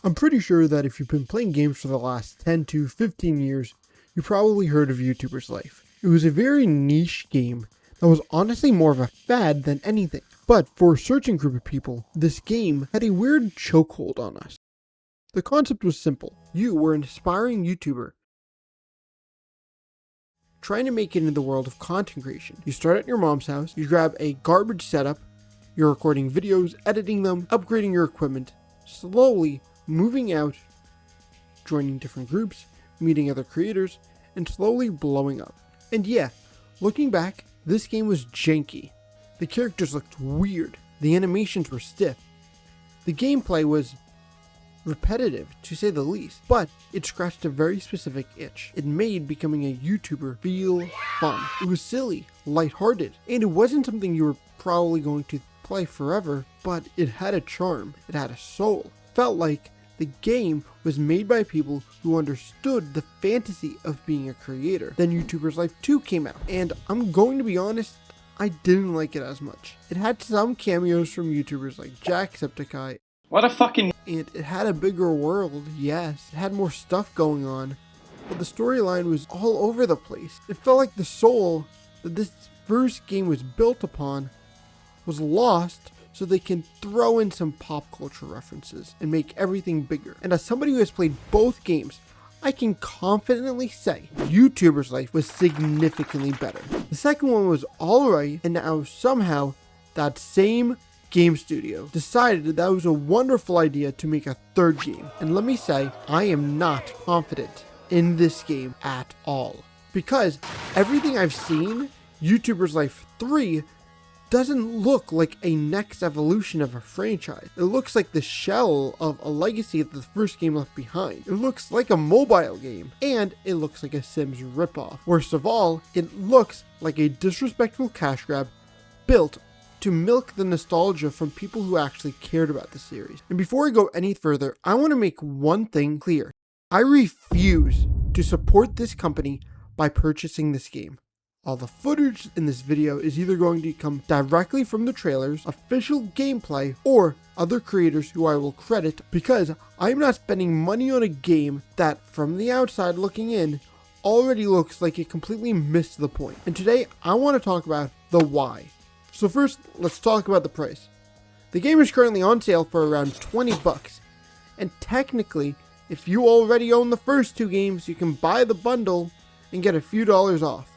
I'm pretty sure that if you've been playing games for the last 10 to 15 years, you probably heard of YouTuber's Life. It was a very niche game that was honestly more of a fad than anything. But for a certain group of people, this game had a weird chokehold on us. The concept was simple. You were an aspiring YouTuber trying to make it in the world of content creation. You start at your mom's house, you grab a garbage setup, you're recording videos, editing them, upgrading your equipment, slowly moving out, joining different groups, meeting other creators, and slowly blowing up. And yeah, looking back, this game was janky. The characters looked weird, the animations were stiff, the gameplay was repetitive, to say the least, but it scratched a very specific itch. It made becoming a YouTuber feel fun. It was silly, lighthearted, and it wasn't something you were probably going to play forever, but it had a charm, it had a soul. It felt like the game was made by people who understood the fantasy of being a creator. Then YouTuber's Life 2 came out, and I'm going to be honest, I didn't like it as much. It had some cameos from YouTubers like Jacksepticeye. What a fucking... And it had a bigger world, yes. It had more stuff going on. But the storyline was all over the place. It felt like the soul that this first game was built upon was lost, so they can throw in some pop culture references and make everything bigger. And as somebody who has played both games, I can confidently say YouTuber's Life was significantly better. The second one was alright, and now somehow that same game studio decided that was a wonderful idea to make a third game. And let me say, I am not confident in this game at all. Because everything I've seen, YouTuber's Life 3 doesn't look like a next evolution of a franchise. It looks like the shell of a legacy that the first game left behind. It looks like a mobile game, and it looks like a Sims ripoff. Worst of all, it looks like a disrespectful cash grab built to milk the nostalgia from people who actually cared about the series. And before I go any further, I want to make one thing clear. I refuse to support this company by purchasing this game. All the footage in this video is either going to come directly from the trailers, official gameplay, or other creators who I will credit, because I'm not spending money on a game that, from the outside looking in, already looks like it completely missed the point. And today, I want to talk about the why. So first, let's talk about the price. The game is currently on sale for around 20 bucks. And technically, if you already own the first two games, you can buy the bundle and get a few dollars off.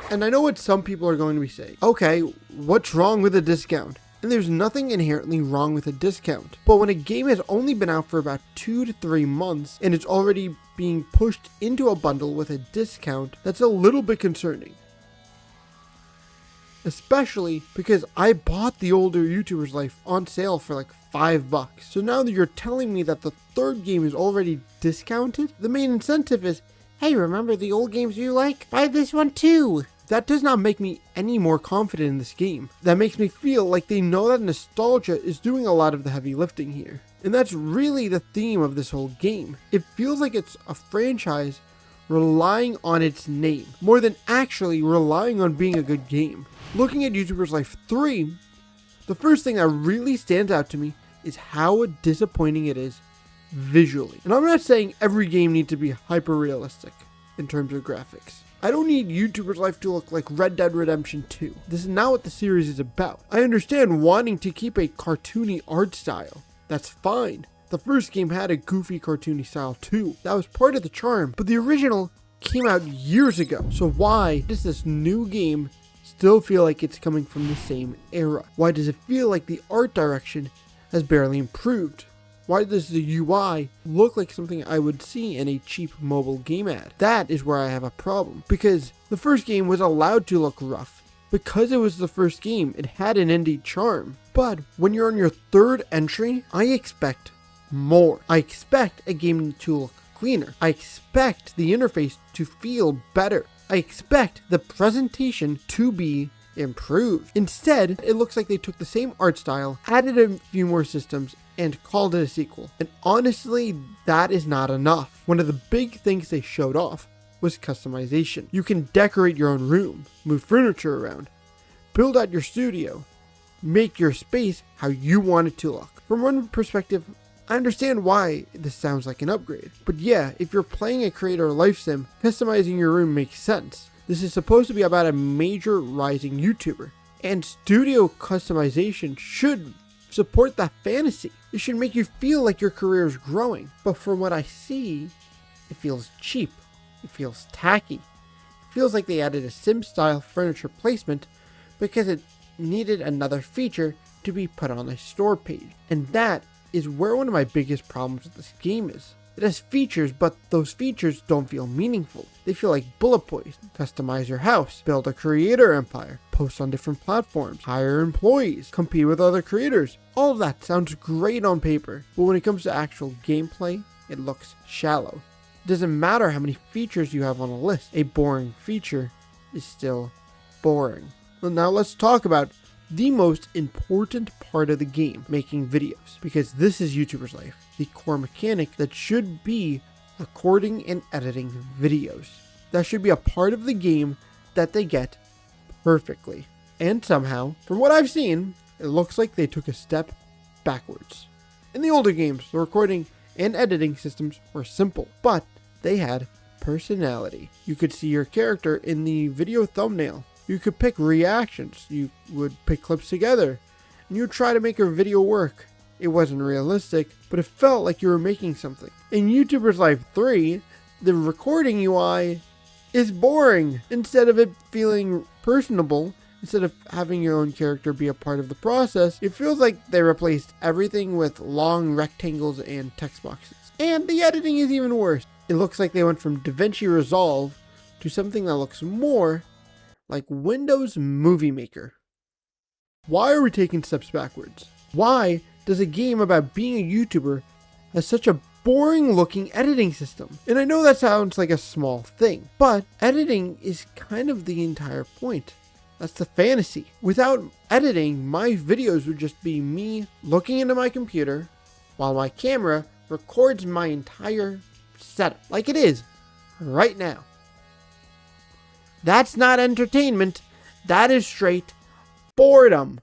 And I know what some people are going to be saying. Okay, what's wrong with a discount? And there's nothing inherently wrong with a discount. But when a game has only been out for about 2 to 3 months and it's already being pushed into a bundle with a discount, that's a little bit concerning. Especially because I bought the older YouTuber's Life on sale for like $5. So now that you're telling me that the third game is already discounted, the main incentive is, hey, remember the old games you like? Buy this one too. That does not make me any more confident in this game. That makes me feel like they know that nostalgia is doing a lot of the heavy lifting here. And that's really the theme of this whole game. It feels like it's a franchise relying on its name, more than actually relying on being a good game. Looking at YouTuber's Life 3, the first thing that really stands out to me is how disappointing it is visually. And I'm not saying every game needs to be hyper-realistic in terms of graphics. I don't need YouTuber's Life to look like Red Dead Redemption 2. This is not what the series is about. I understand wanting to keep a cartoony art style. That's fine. The first game had a goofy cartoony style too. That was part of the charm, but the original came out years ago. So why does this new game still feel like it's coming from the same era? Why does it feel like the art direction has barely improved? Why does the UI look like something I would see in a cheap mobile game ad? That is where I have a problem, because the first game was allowed to look rough. Because it was the first game, it had an indie charm. But when you're on your third entry, I expect more. I expect a game to look cleaner. I expect the interface to feel better. I expect the presentation to be improved. Instead, it looks like they took the same art style, added a few more systems, and called it a sequel. And honestly, that is not enough. One of the big things they showed off was customization. You can decorate your own room, move furniture around, build out your studio, make your space how you want it to look. From one perspective, I understand why this sounds like an upgrade. But yeah, if you're playing a creator life sim, customizing your room makes sense. This is supposed to be about a major rising YouTuber, and studio customization should support that fantasy. It should make you feel like your career is growing. But from what I see, it feels cheap. It feels tacky. It feels like they added a sim-style furniture placement because it needed another feature to be put on a store page. And that is where one of my biggest problems with this game is. It has features, but those features don't feel meaningful. They feel like bullet points. Customize your house, build a creator empire, post on different platforms, hire employees, compete with other creators. All of that sounds great on paper, but when it comes to actual gameplay, it looks shallow. It doesn't matter how many features you have on a list. A boring feature is still boring. Well, now let's talk about the most important part of the game, making videos, because this is YouTuber's life, the core mechanic that should be recording and editing videos. That should be a part of the game that they get perfectly. And somehow, from what I've seen, it looks like they took a step backwards. In the older games, the recording and editing systems were simple, but they had personality. You could see your character in the video thumbnail. You could pick reactions. You would pick clips together, and you would try to make your video work. It wasn't realistic, but it felt like you were making something. In YouTuber's Life 3, the recording UI is boring. Instead of it feeling personable, instead of having your own character be a part of the process, it feels like they replaced everything with long rectangles and text boxes. And the editing is even worse. It looks like they went from DaVinci Resolve to something that looks more like Windows Movie Maker. Why are we taking steps backwards? Why does a game about being a YouTuber have such a boring looking editing system? And I know that sounds like a small thing, but editing is kind of the entire point. That's the fantasy. Without editing, my videos would just be me looking into my computer while my camera records my entire setup, like it is right now. That's not entertainment. That is straight boredom.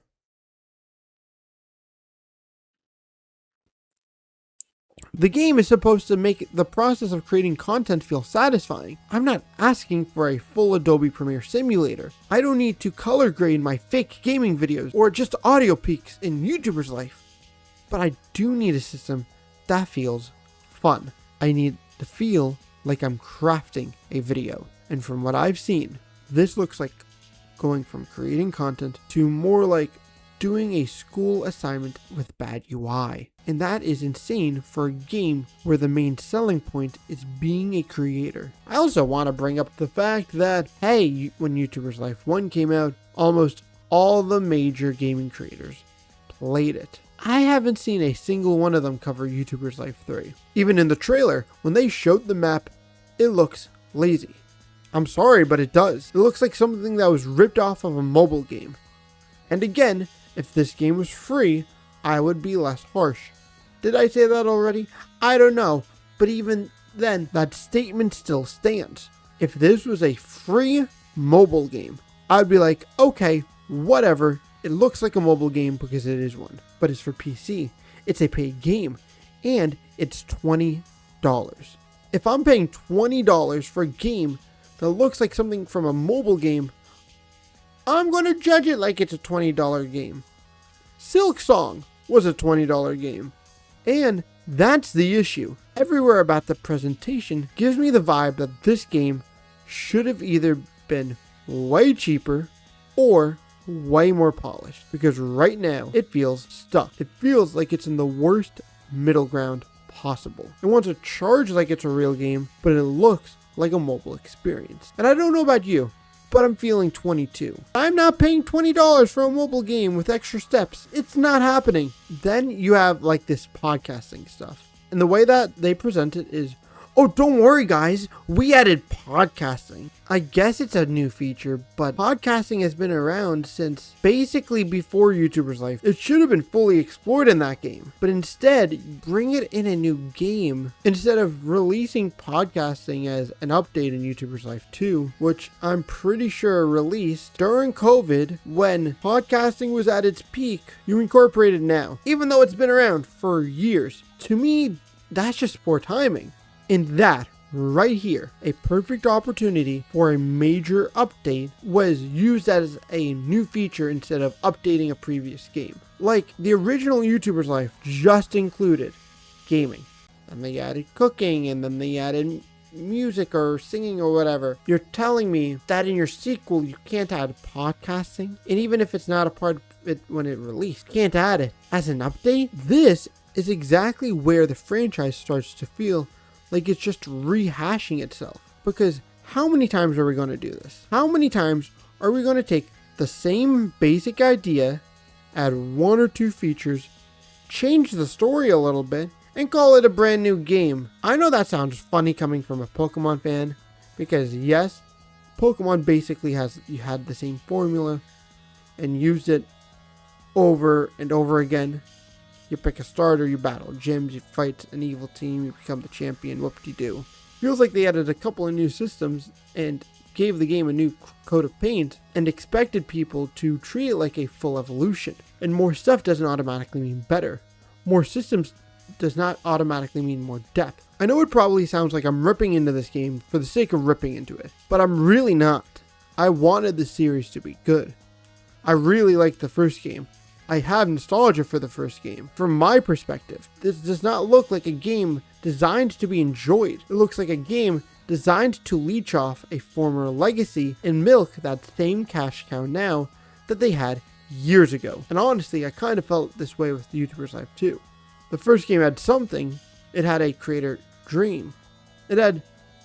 The game is supposed to make the process of creating content feel satisfying. I'm not asking for a full Adobe Premiere simulator. I don't need to color grade my fake gaming videos or just audio peaks in YouTuber's Life. But I do need a system that feels fun. I need to feel like I'm crafting a video. And from what I've seen, this looks like going from creating content to more like doing a school assignment with bad UI. And that is insane for a game where the main selling point is being a creator. I also want to bring up the fact that, hey, when YouTuber's Life 1 came out, almost all the major gaming creators played it. I haven't seen a single one of them cover YouTuber's Life 3. Even in the trailer, when they showed the map, it looks lazy. I'm sorry, but it does. It looks like something that was ripped off of a mobile game. And again, if this game was free, I would be less harsh. Did I say that already? I don't know. But even then, that statement still stands. If this was a free mobile game, I'd be like, okay, whatever. It looks like a mobile game because it is one. But it's for PC. It's a paid game. And it's $20. If I'm paying $20 for a game that looks like something from a mobile game, I'm going to judge it like it's a $20 game. Silk Song was a $20 game. And that's the issue. Everywhere about the presentation gives me the vibe that this game should have either been way cheaper or way more polished. Because right now, it feels stuck. It feels like it's in the worst middle ground possible. It wants to charge like it's a real game, but it looks like a mobile experience. And I don't know about you, but I'm feeling 22. I'm not paying $20 for a mobile game with extra steps. It's not happening. Then you have like this podcasting stuff. And the way that they present it is, Oh, don't worry guys, we added podcasting. I guess it's a new feature, but podcasting has been around since basically before YouTuber's Life. It should have been fully explored in that game, but instead, bring it in a new game. Instead of releasing podcasting as an update in YouTuber's Life 2, which I'm pretty sure released during COVID when podcasting was at its peak, you incorporate it now, even though it's been around for years. To me, that's just poor timing. In that, right here, a perfect opportunity for a major update was used as a new feature instead of updating a previous game. Like, the original YouTuber's Life just included gaming. Then they added cooking, and then they added music or singing or whatever. You're telling me that in your sequel you can't add podcasting? And even if it's not a part of it when it released, you can't add it as an update? This is exactly where the franchise starts to feel like it's just rehashing itself. Because how many times are we going to do this? How many times are we going to take the same basic idea, add one or two features, change the story a little bit, and call it a brand new game? I know that sounds funny coming from a Pokemon fan, because yes, Pokemon basically you had the same formula and used it over and over again. You pick a starter, you battle gyms, you fight an evil team, you become the champion, whoop-de-doo. Feels like they added a couple of new systems and gave the game a new coat of paint and expected people to treat it like a full evolution. And more stuff doesn't automatically mean better. More systems does not automatically mean more depth. I know it probably sounds like I'm ripping into this game for the sake of ripping into it, but I'm really not. I wanted the series to be good. I really liked the first game. I have nostalgia for the first game. From my perspective, this does not look like a game designed to be enjoyed. It looks like a game designed to leech off a former legacy and milk that same cash cow now that they had years ago. And honestly, I kind of felt this way with YouTuber's Life 2. The first game had something. It had a creator dream. It had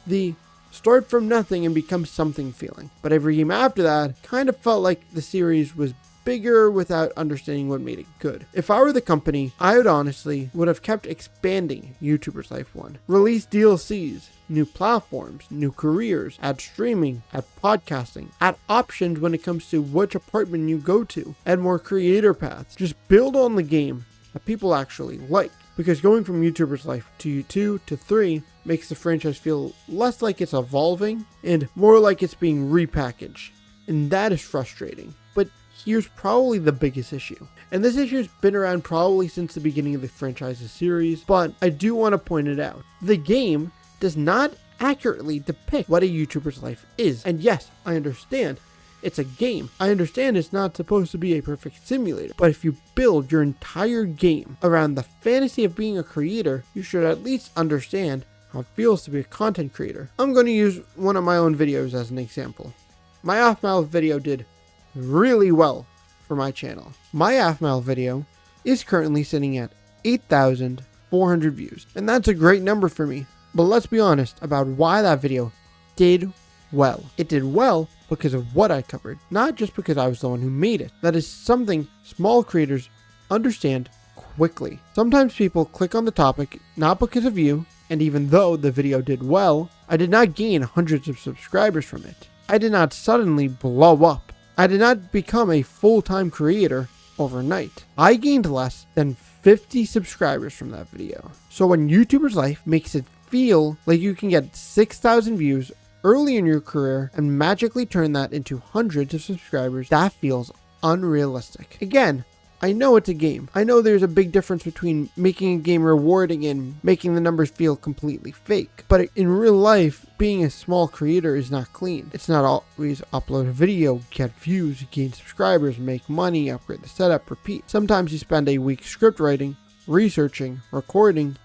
the start from nothing and become something feeling. But every game after that kind of felt like the series was bigger without understanding what made it good. If I were the company, I would have kept expanding YouTuber's Life 1. Release DLCs, new platforms, new careers, add streaming, add podcasting, add options when it comes to which apartment you go to, add more creator paths. Just build on the game that people actually like. Because going from YouTuber's Life to 2 to 3 makes the franchise feel less like it's evolving and more like it's being repackaged. And that is frustrating. But here's probably the biggest issue. And this issue's been around probably since the beginning of the franchise's series, but I do want to point it out. The game does not accurately depict what a YouTuber's life is. And yes, I understand it's a game. I understand it's not supposed to be a perfect simulator, but if you build your entire game around the fantasy of being a creator, you should at least understand how it feels to be a content creator. I'm going to use one of my own videos as an example. My off-mouth video did really well for my channel. My half-mile video is currently sitting at 8,400 views, and that's a great number for me. But let's be honest about why that video did well. It did well because of what I covered, not just because I was the one who made it. That is something small creators understand quickly. Sometimes people click on the topic not because of you, and even though the video did well, I did not gain hundreds of subscribers from it. I did not suddenly blow up. I did not become a full-time creator overnight. I gained less than 50 subscribers from that video. So when YouTuber's Life makes it feel like you can get 6,000 views early in your career and magically turn that into hundreds of subscribers, that feels unrealistic. Again, I know it's a game. I know there's a big difference between making a game rewarding and making the numbers feel completely fake. But in real life, being a small creator is not clean. It's not always upload a video, get views, gain subscribers, make money, upgrade the setup, repeat. Sometimes you spend a week script writing, researching, recording,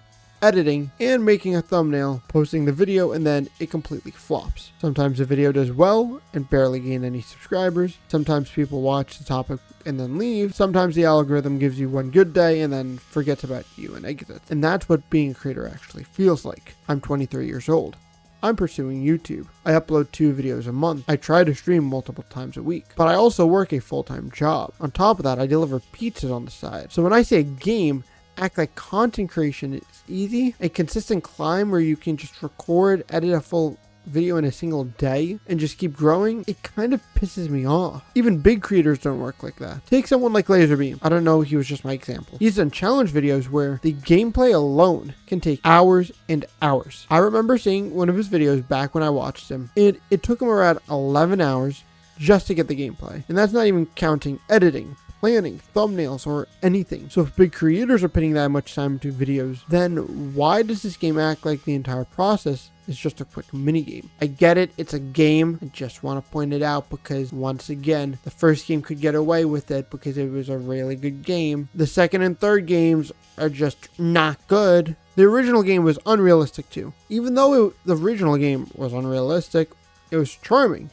editing, and making a thumbnail, posting the video, and then it completely flops. Sometimes the video does well and barely gain any subscribers. Sometimes people watch the topic and then leave. Sometimes the algorithm gives you one good day and then forgets about you and exits. And that's what being a creator actually feels like. I'm 23 years old. I'm pursuing YouTube. I upload 2 videos a month. I try to stream multiple times a week, but I also work a full-time job. On top of that, I deliver pizzas on the side. So when I say a game act like content creation is easy, a consistent climb where you can just record, edit a full video in a single day and just keep growing, it kind of pisses me off. Even big creators don't work like that. Take someone like Laserbeam. I don't know, he was just my example. He's done challenge videos where the gameplay alone can take hours and hours. I remember seeing one of his videos back when I watched him. It took him around 11 hours just to get the gameplay. And that's not even counting editing, planning, thumbnails, or anything. So if big creators are putting that much time into videos, then why does this game act like the entire process is just a quick mini game? I get it, it's a game. I just want to point it out because once again, the first game could get away with it because it was a really good game. The second and third games are just not good. The original game was unrealistic too. Even though the original game was unrealistic, it was charming.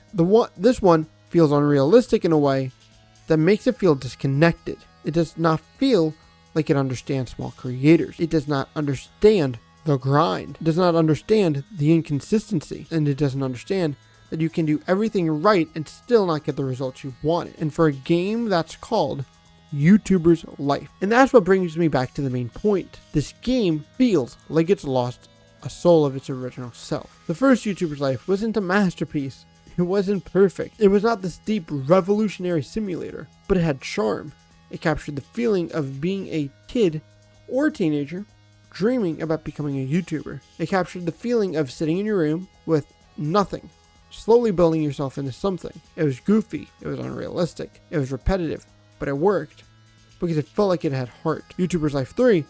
This one feels unrealistic in a way that makes it feel disconnected. It does not feel like it understands small creators. It does not understand the grind. It does not understand the inconsistency. And it doesn't understand that you can do everything right and still not get the results you wanted. And for a game that's called YouTuber's Life. And that's what brings me back to the main point. This game feels like it's lost a soul of its original self. The first YouTuber's Life wasn't a masterpiece. It wasn't perfect. It was not this deep revolutionary simulator, but it had charm. It captured the feeling of being a kid or a teenager dreaming about becoming a YouTuber. It captured the feeling of sitting in your room with nothing, slowly building yourself into something. It was goofy, it was unrealistic, it was repetitive, but it worked because it felt like it had heart. YouTuber's Life 3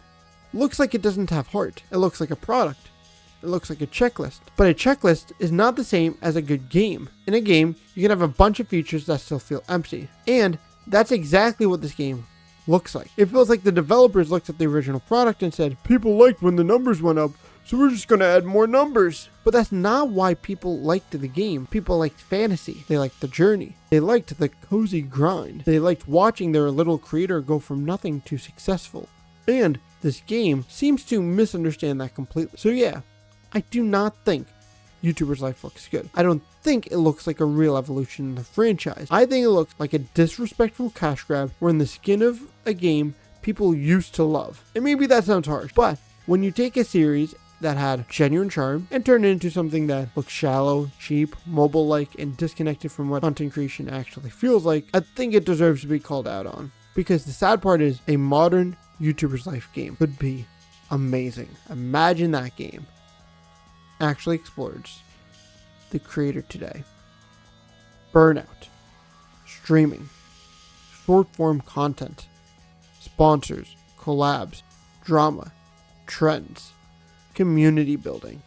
looks like it doesn't have heart. It looks like a product. It looks like a checklist. But a checklist is not the same as a good game. In a game, you can have a bunch of features that still feel empty. And that's exactly what this game looks like. It feels like the developers looked at the original product and said, people liked when the numbers went up, so we're just going to add more numbers. But that's not why people liked the game. People liked fantasy. They liked the journey. They liked the cozy grind. They liked watching their little creator go from nothing to successful. And this game seems to misunderstand that completely. So yeah, I do not think YouTuber's Life looks good. I don't think it looks like a real evolution in the franchise. I think it looks like a disrespectful cash grab where in the skin of a game people used to love. And maybe that sounds harsh, but when you take a series that had genuine charm and turn it into something that looks shallow, cheap, mobile-like, and disconnected from what content creation actually feels like, I think it deserves to be called out on. Because the sad part is a modern YouTuber's Life game could be amazing. Imagine that game actually explores the creator today. Burnout, streaming, short form content, sponsors, collabs, drama, trends, community building,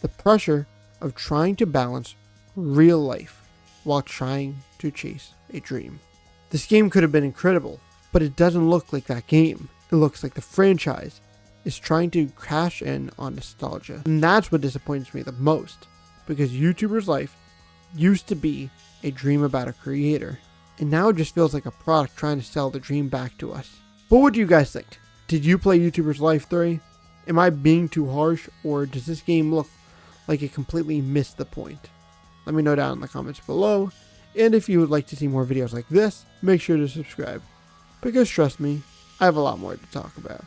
the pressure of trying to balance real life while trying to chase a dream. This game could have been incredible, but it doesn't look like that game. It looks like the franchise is trying to cash in on nostalgia. And that's what disappoints me the most, because YouTuber's Life used to be a dream about a creator, and now it just feels like a product trying to sell the dream back to us. But what do you guys think? Did you play YouTuber's Life 3? Am I being too harsh, or does this game look like it completely missed the point? Let me know down in the comments below, and if you would like to see more videos like this, make sure to subscribe, because trust me, I have a lot more to talk about.